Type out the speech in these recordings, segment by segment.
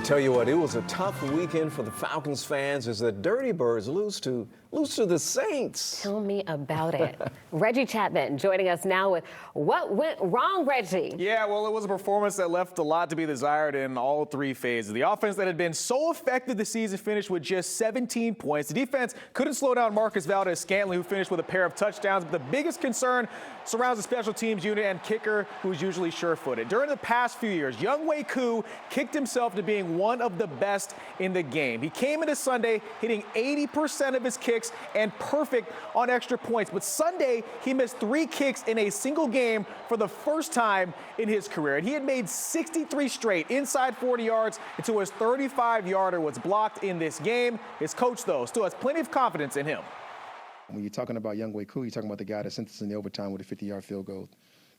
Tell you what, it was a tough weekend for the Falcons fans as the Dirty Birds lose to the Saints. Tell me about it. Reggie Chatman joining us now with what went wrong, Reggie? Yeah, well, it was a performance that left a lot to be desired in all three phases. The offense that had been so effective this season finished with just 17 points. The defense couldn't slow down Marcus Valdez-Scantling, who finished with a pair of touchdowns. But the biggest concern surrounds the special teams unit and kicker, who's usually sure-footed. During the past few years, Younghoe Koo kicked himself to being one of the best in the game. He came into Sunday hitting 80% of his kicks and perfect on extra points. But Sunday, he missed 3 kicks in a single game for the first time in his career. And he had made 63 straight inside 40 yards until his 35-yarder was blocked in this game. His coach, though, still has plenty of confidence in him. When you're talking about Younghoe Koo, you're talking about the guy that sent us in the overtime with a 50-yard field goal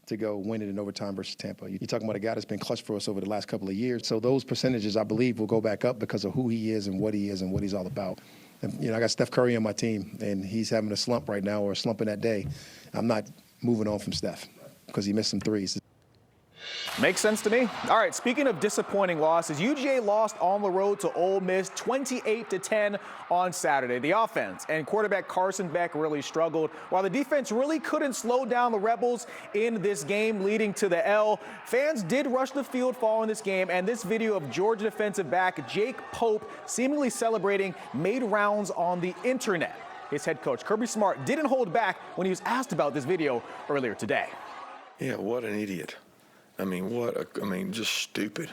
to go win it in overtime versus Tampa. You're talking about a guy that's been clutch for us over the last couple of years. So those percentages, I believe, will go back up because of who he is and what he's all about. And, I got Steph Curry on my team, and he's having a slump right now or a slump in that day. I'm not moving on from Steph because he missed some threes. Makes sense to me. All right, speaking of disappointing losses, UGA lost on the road to Ole Miss 28-10 on Saturday. The offense and quarterback Carson Beck really struggled, while the defense really couldn't slow down the Rebels in this game, leading to the L. Fans did rush the field following this game, and this video of Georgia defensive back Jake Pope seemingly celebrating made rounds on the internet. His head coach, Kirby Smart, didn't hold back when he was asked about this video earlier today. Yeah, what an idiot. I mean, just stupid.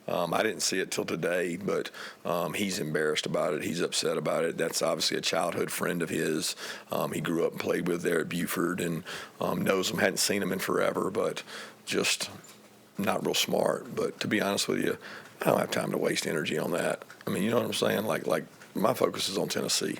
I didn't see it till today, but he's embarrassed about it. He's upset about it. That's obviously a childhood friend of his. He grew up and played with there at Buford and knows him, hadn't seen him in forever, but just not real smart. But to be honest with you, I don't have time to waste energy on that. I mean, you know what I'm saying? Like my focus is on Tennessee.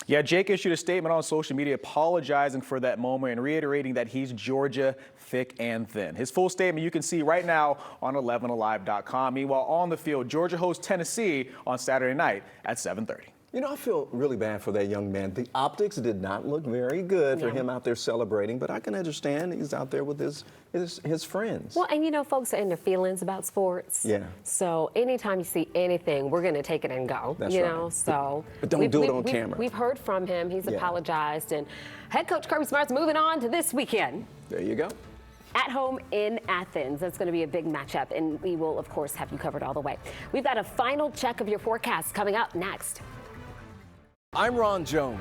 Yeah, Jake issued a statement on social media apologizing for that moment and reiterating that he's Georgia thick and thin. His full statement you can see right now on 11alive.com. Meanwhile, on the field, Georgia hosts Tennessee on Saturday night at 7:30. You know, I feel really bad for that young man. The optics did not look very good for him out there celebrating, but I can understand he's out there with his friends. Well, and you know, folks are in their feelings about sports. Yeah. So anytime you see anything, we're going to take it and go. That's you right. know, so. But don't do it on camera. We've heard from him. He's apologized. And head coach Kirby Smart's moving on to this weekend. There you go. At home in Athens. That's going to be a big matchup, and we will, of course, have you covered all the way. We've got a final check of your forecast coming up next. I'm Ron Jones.